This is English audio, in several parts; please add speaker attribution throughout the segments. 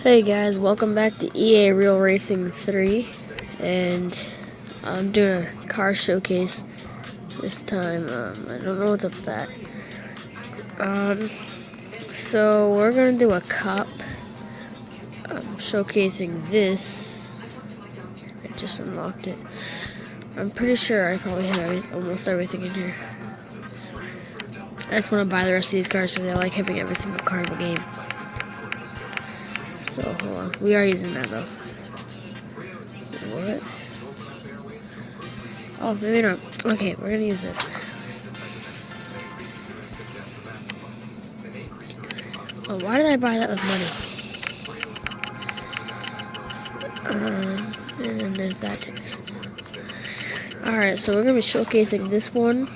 Speaker 1: Hey guys, welcome back to EA Real Racing 3, and I'm doing a car showcase this time. I don't know what's up with that. So we're gonna do a cup. Showcasing this. I just unlocked it. I'm pretty sure I probably have almost everything in here. I just want to buy the rest of these cars because I like having every single car in the game. So hold on, we are using that though. What? Oh, maybe not. Okay, we're gonna use this. Oh, why did I buy that with money? And then there's that too. Alright, so we're gonna be showcasing this one.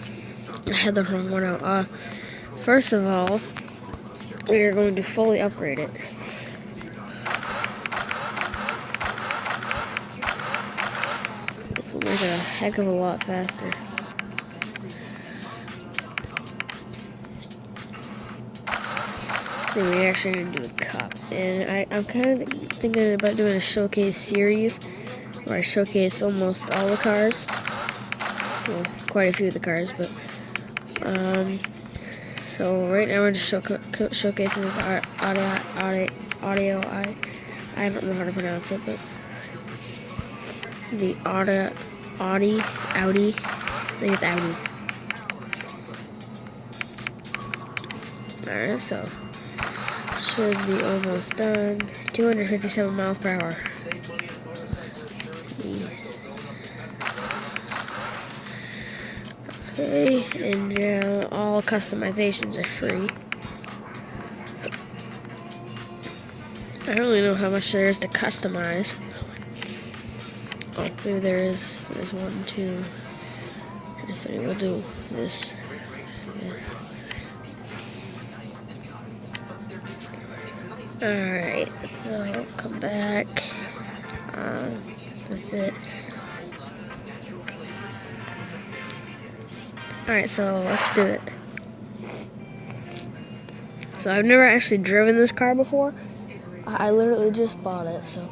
Speaker 1: I had the wrong one out. First of all, we are going to fully upgrade it. This will make it a heck of a lot faster. Then we actually going to do a cup. And I'm kind of thinking about doing a showcase series where I showcase almost all the cars. Well, quite a few of the cars, but so right now we're just showcasing this audio. I don't know how to pronounce it, but the Audi. I think it's Audi. Alright, so should be almost done. 257 miles per hour. Yes. Okay, and now all customizations are free. I don't really know how much there is to customize. Oh, maybe there is. There's 1, 2, 3. We'll do this. Alright, so come back. That's it. Alright, so let's do it. So I've never actually driven this car before. I literally just bought it, so.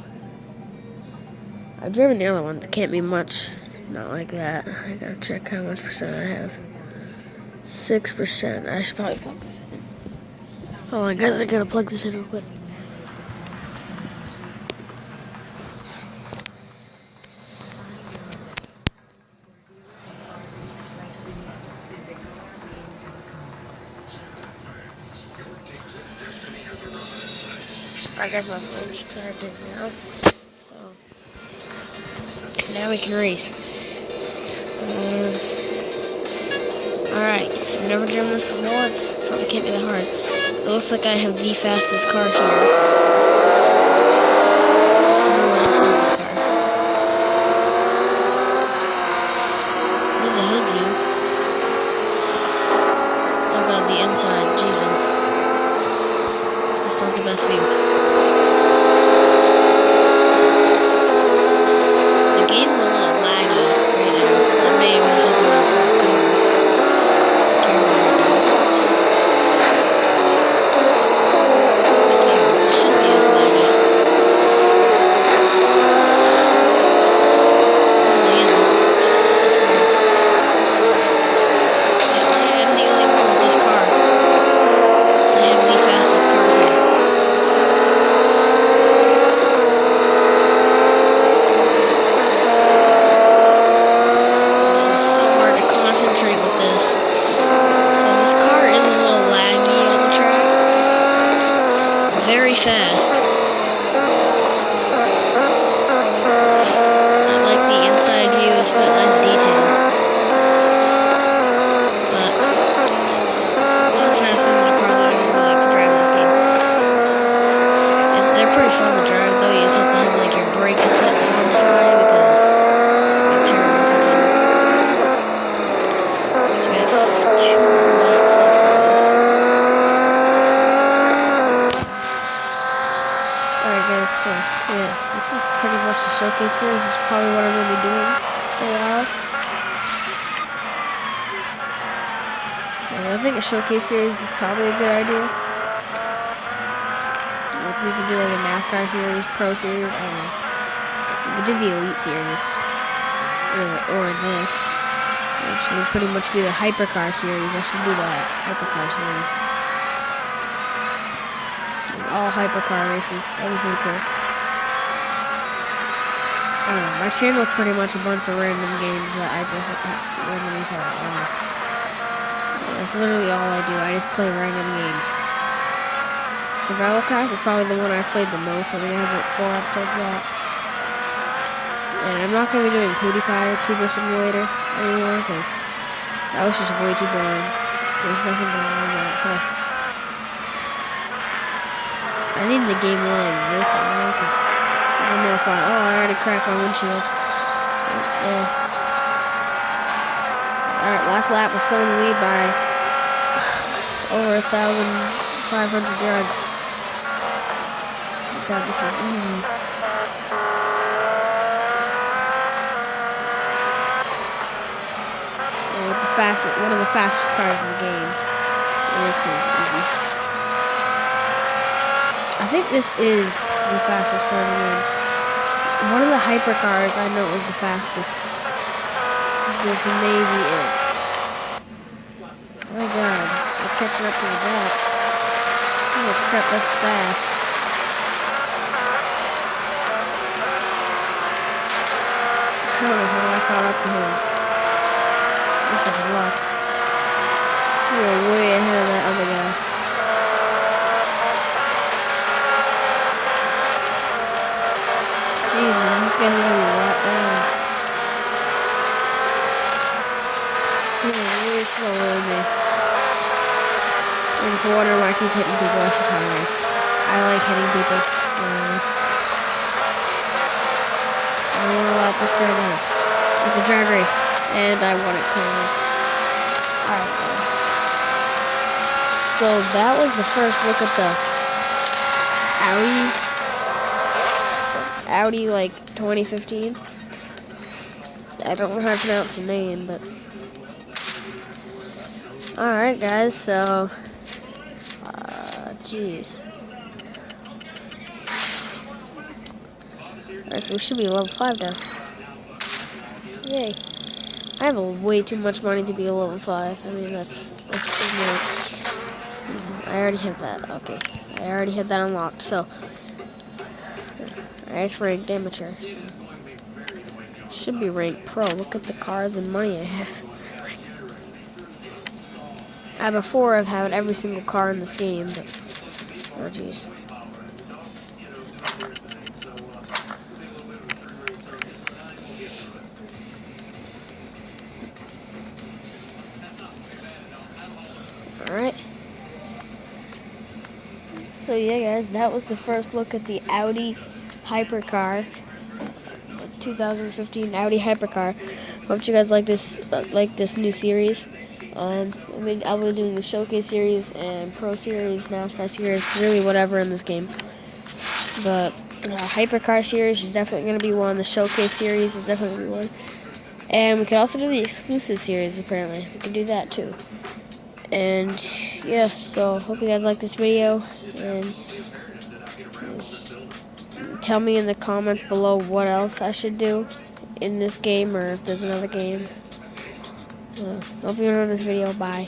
Speaker 1: I've driven the other one. It can't be much. Not like that. I gotta check how much percent I have. 6%. I should probably plug this in. Hold on, guys. I gotta plug this in real quick. I guess my phone's charging now. So now we can race. Alright, I've never driven this before. It probably can't be that hard. It looks like I have the fastest car here. Very fast. I like the inside view, it's got less detail. But it's faster than the car that I really like to drive this game. They're pretty fun to drive though. You just have to have like your brake set really high because it's terrible for them. So we have 2 laps. Alright guys, so yeah, this is pretty much the showcase series. This is probably what I'm going to be doing for a while. And I think a showcase series is probably a good idea. We can do like a NASCAR series, Pro Series, I don't know. We can do the Elite Series. Or this. Which would pretty much be the Hypercar Series. I should do that. Hypercar Series. All Hypercar races. That would be pretty cool. I don't know. My channel is pretty much a bunch of random games that I just randomly play. That's literally all I do. I just play random games. Survival Craft is probably the one I've played the most. I think I have like 4 episodes of that. And I'm not going to be doing PewDiePie Tuber Simulator anymore because that was just way too boring. There's nothing going on with that. So I need the game more like this anyway because I don't know if I already cracked my windshield. Alright, last lap was still in the lead by over 1,500 yards. God, this is easy. One of the fastest cars in the game. It is pretty easy. I think this is the fastest car in the game. One of the hypercars I know is the fastest. This may be it. Oh my god, I'm catching up to the back. Oh crap, that's fast. I don't know how I caught up to him. This is luck. We are way ahead of that other guy. Jesus, this guy's gonna be right down. He's way slower than me. And if you're wondering why I keep hitting people, that's just how it is. I like hitting people. I don't want to let this guy down. It's a drag race. And I won it clearly. Alright, guys. So that was the first look at the Audi like 2015. I don't know how to pronounce the name, but alright guys, so jeez. Alright, so we should be level 5 now. Yay. I have way too much money to be a level 5. I mean, that's ignorant. I already have that. Okay. I already had that unlocked, so I just ranked amateur. So. Should be ranked pro. Look at the cars and money I have. Before I've had every single car in this game, but oh jeez. Alright. So yeah guys, that was the first look at the Audi Hypercar. 2015 Audi Hypercar. Hope you guys like this new series. I'll be doing the Showcase series and Pro series, NASCAR series, really whatever in this game. But Hypercar series is definitely going to be one. The Showcase series is definitely going to be one. And we could also do the exclusive series, apparently. We can do that too. And yeah, so hope you guys like this video, and tell me in the comments below what else I should do in this game, or if there's another game. Hope you enjoyed this video. Bye.